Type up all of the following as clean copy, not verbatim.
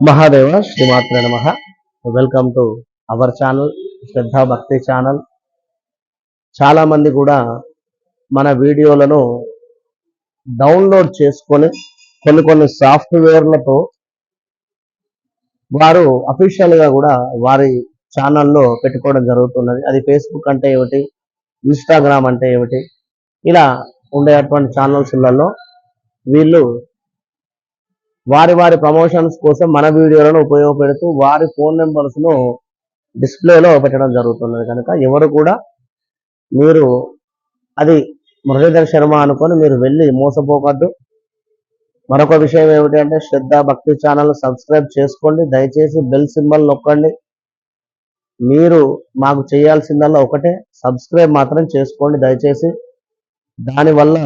మహాదేవ శ్రీమాత్రే నమః. Welcome to our channel శ్రద్ధా భక్తి ఛానల్. చాలా మంది కూడా మన వీడియోలను డౌన్లోడ్ చేసుకొని కొన్ని సాఫ్ట్వేర్లతో వారు అఫీషియల్ గా కూడా వారి ఛానల్లో పెట్టుకోవడం జరుగుతున్నది. అది ఫేస్బుక్ అంటే ఏమిటి, ఇన్స్టాగ్రామ్ అంటే ఏమిటి, ఇలా ఉండేటువంటి ఛానల్స్లలో వీళ్ళు వారి వారి ప్రమోషన్స్ కోసం మన వీడియోలను ఉపయోగపెడుతూ వారి ఫోన్ నెంబర్స్ ను డిస్ప్లేలో పెట్టడం జరుగుతున్నది. కనుక ఎవరు కూడా మీరు అది మురళీధర్ శర్మ అనుకొని మీరు వెళ్ళి మోసపోవద్దు. మరొక విషయం ఏమిటి అంటే శ్రద్ధ భక్తి ఛానల్ సబ్స్క్రైబ్ చేసుకోండి. దయచేసి బెల్ సింబల్ నొక్కండి. మీరు మాకు చేయాల్సిందల్లా ఒకటే, సబ్స్క్రైబ్ మాత్రం చేసుకోండి దయచేసి. దానివల్ల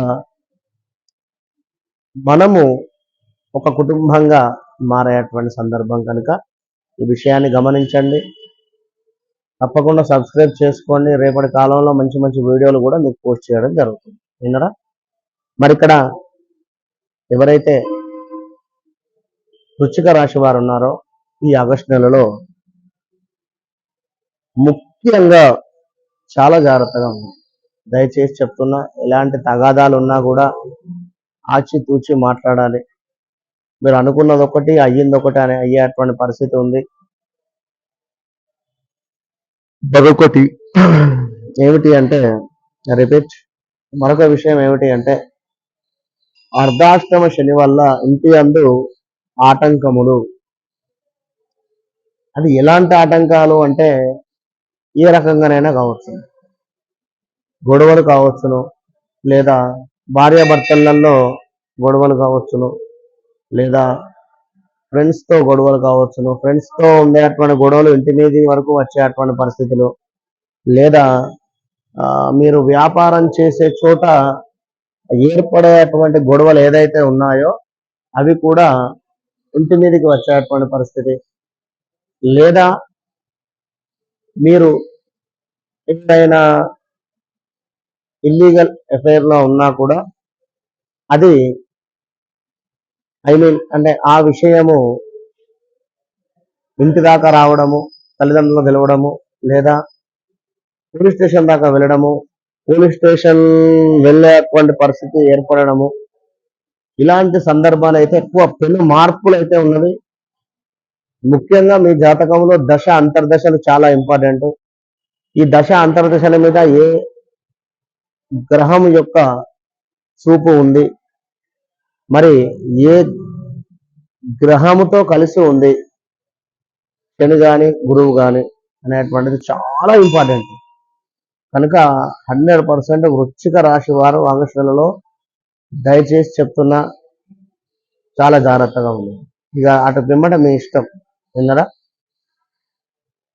మనము ఒక కుటుంబంగా మారేటువంటి సందర్భం కనుక ఈ విషయాన్ని గమనించండి. తప్పకుండా సబ్స్క్రైబ్ చేసుకోండి. రేపటి కాలంలో మంచి మంచి వీడియోలు కూడా మీకు పోస్ట్ చేయడం జరుగుతుంది. విన్నారా? మరి ఇక్కడ ఎవరైతే వృశ్చిక రాశి వారు ఉన్నారో ఈ ఆగస్టు నెలలో ముఖ్యంగా చాలా జాగ్రత్తగా ఉంది. దయచేసి చెప్తున్నా, ఎలాంటి తగాదాలు ఉన్నా కూడా ఆచితూచి మాట్లాడాలి. మీరు అనుకున్నది ఒకటి అయ్యింది ఒకటి అని అయ్యేటువంటి పరిస్థితి ఉంది. మరొకటి ఏమిటి అంటే రిపీట్ మరొక విషయం ఏమిటి అంటే అర్ధాష్టమ శని వల్ల ఇంటి అందు ఆటంకములు. అది ఎలాంటి ఆటంకాలు అంటే ఏ రకంగానైనా కావచ్చు. గొడవలు కావచ్చును, లేదా భార్యాభర్తలలో గొడవలు కావచ్చును, లేదా ఫ్రెండ్స్తో గొడవలు కావచ్చును. ఫ్రెండ్స్తో ఉండేటువంటి గొడవలు ఇంటి మీది వరకు వచ్చేటువంటి పరిస్థితులు, లేదా మీరు వ్యాపారం చేసే చోట ఏర్పడేటువంటి గొడవలు ఏదైతే ఉన్నాయో అవి కూడా ఇంటి మీదకి వచ్చేటువంటి పరిస్థితి, లేదా మీరు ఏదైనా ఇల్లీగల్ అఫైర్లో ఉన్నా కూడా అది అంటే ఆ విషయము ఇంటి దాకా రావడము, తల్లిదండ్రులు గెలవడము, లేదా పోలీస్ స్టేషన్ దాకా వెళ్ళడము, పోలీస్ స్టేషన్ వెళ్ళేటువంటి పరిస్థితి ఏర్పడము, ఇలాంటి సందర్భాలు అయితే ఎక్కువ పెను మార్పులు అయితే ఉన్నవి. ముఖ్యంగా మీ జాతకంలో దశ అంతర్దశలు చాలా ఇంపార్టెంట్. ఈ దశ అంతర్దశల మీద ఏ గ్రహం యొక్క చూపు ఉంది, మరి ఏ గ్రహముతో కలిసి ఉంది, శని గాని గురువు గాని అనేటువంటిది చాలా ఇంపార్టెంట్. కనుక 100% వృశ్చిక రాశి వారు ఆగస్టు నెలలో దయచేసి చెప్తున్నా చాలా జాగ్రత్తగా ఉంది. ఇక అటు పిమ్మట మీ ఇష్టం. విన్నారా?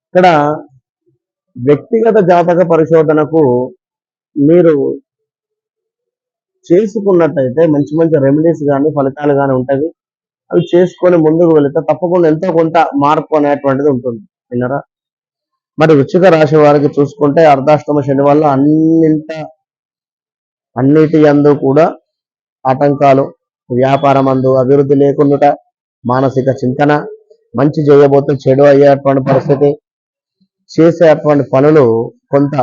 ఇక్కడ వ్యక్తిగత జాతక పరిశోధనకు మీరు చేసుకున్నట్టయితే మంచి మంచి రెమెడీస్ కానీ ఫలితాలు కానీ ఉంటాయి. అవి చేసుకొని ముందుకు వెళితే తప్పకుండా ఎంతో కొంత మార్పు అనేటువంటిది ఉంటుంది. విన్నారా? మరి వృశ్చిక రాశి వారికి చూసుకుంటే అర్ధాష్టమ శని వల్ల అన్నిటి యందు కూడా ఆటంకాలు, వ్యాపారం అందు అభివృద్ధి లేకుండా, మానసిక చింతన, మంచి చేయబోతే చెడు అయ్యేటువంటి పరిస్థితి, చేసేటువంటి పనులు కొంత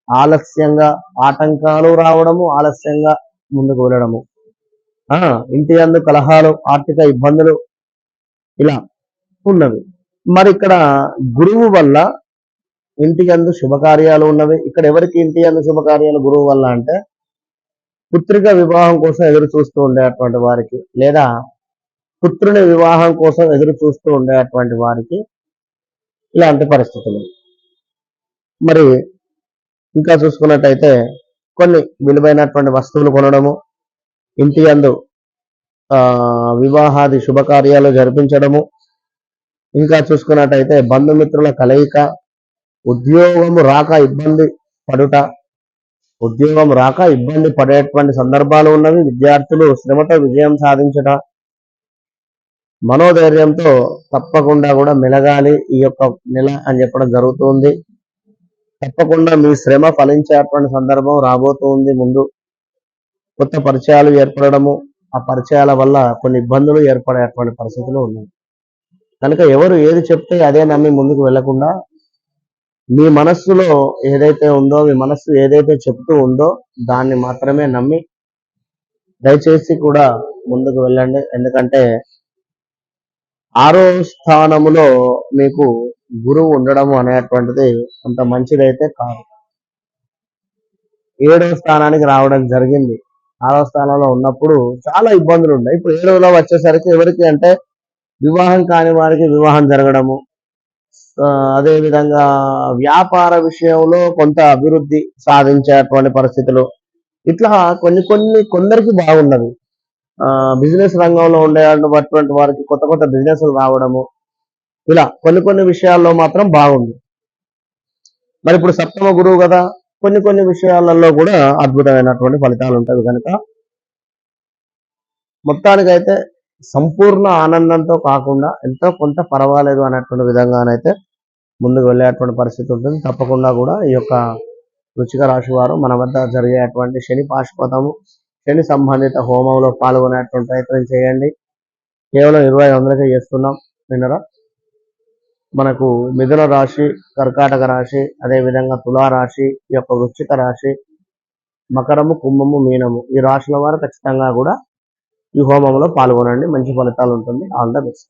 ఆలస్యంగా, ఆటంకాలు రావడము, ఆలస్యంగా ముందుకు వెళ్ళడము, ఇంటి అందు కలహాలు, ఆర్థిక ఇబ్బందులు ఇలా ఉన్నవి. మరి ఇక్కడ గురువు వల్ల ఇంటి అందు శుభకార్యాలు ఉన్నవి. ఇక్కడ ఎవరికి ఇంటి అందు శుభకార్యాలు గురువు వల్ల అంటే పుత్రిక వివాహం కోసం ఎదురు చూస్తూ ఉండేటువంటి వారికి, లేదా పుత్రుని వివాహం కోసం ఎదురు చూస్తూ ఉండేటువంటి వారికి ఇలాంటి పరిస్థితులు. మరి ఇంకా చూసుకున్నట్టయితే కొన్ని విలువైనటువంటి వస్తువులు కొనడము, ఇంటి అందు వివాహాది శుభకార్యాలు జరిపించడము, ఇంకా చూసుకున్నట్టయితే బంధుమిత్రుల కలయిక, ఉద్యోగం రాక ఇబ్బంది పడేటువంటి సందర్భాలు ఉన్నవి. విద్యార్థులు శ్రమతో విజయం సాధించట, మనోధైర్యంతో తప్పకుండా కూడా మెలగాలి ఈ యొక్క నెల అని చెప్పడం జరుగుతుంది. తప్పకుండా మీ శ్రమ ఫలించేటువంటి సందర్భం రాబోతుంది. ముందు కొత్త పరిచయాలు ఏర్పడము, ఆ పరిచయాల వల్ల కొన్ని ఇబ్బందులు ఏర్పడేటువంటి పరిస్థితులు ఉన్నాయి. కనుక ఎవరు ఏది చెప్తే అదే నమ్మి ముందుకు వెళ్లకుండా మీ మనస్సులో ఏదైతే ఉందో, మీ మనస్సు ఏదైతే చెప్తూ ఉందో దాన్ని మాత్రమే నమ్మి దయచేసి కూడా ముందుకు వెళ్ళండి. ఎందుకంటే 6వ స్థానములో మీకు గురువు ఉండడం అనేటువంటిది అంత మంచిదైతే కాదు. 7వ స్థానానికి రావడం జరిగింది. 6వ స్థానంలో ఉన్నప్పుడు చాలా ఇబ్బందులు ఉన్నాయి. ఇప్పుడు 7వలో వచ్చేసరికి ఎవరికి అంటే వివాహం కాని వారికి వివాహం జరగడము, అదే విధంగా వ్యాపార విషయంలో కొంత అభివృద్ధి సాధించేటువంటి పరిస్థితులు, ఇట్లా కొందరికి బాగున్నది. బిజినెస్ రంగంలో ఉండేటువంటి వారికి కొత్త కొత్త బిజినెస్లు రావడము, ఇలా కొన్ని విషయాల్లో మాత్రం బాగుంది. మరి ఇప్పుడు సప్తమ గురువు కదా, కొన్ని విషయాలలో కూడా అద్భుతమైనటువంటి ఫలితాలు ఉంటాయి. కనుక మొత్తానికైతే సంపూర్ణ ఆనందంతో కాకుండా ఎంతో కొంత పర్వాలేదు అనేటువంటి విధంగానైతే ముందుకు వెళ్ళేటువంటి పరిస్థితి ఉంటుంది. తప్పకుండా కూడా ఈ యొక్క వృశ్చిక రాశి వారు మన వద్ద జరిగేటువంటి శని పాశుపతము, శని సంబంధిత హోమంలో పాల్గొనేటువంటి ప్రయత్నం చేయండి. కేవలం 2500కే చేస్తున్నాం. విన్నరా, మనకు మిథున రాశి, కర్కాటక రాశి, అదేవిధంగా తులారాశి, ఈ యొక్క వృశ్చిక రాశి, మకరము, కుంభము, మీనము, ఈ రాశుల వారు ఖచ్చితంగా కూడా ఈ హోమంలో పాల్గొనండి. మంచి ఫలితాలు ఉంటుంది. All the best.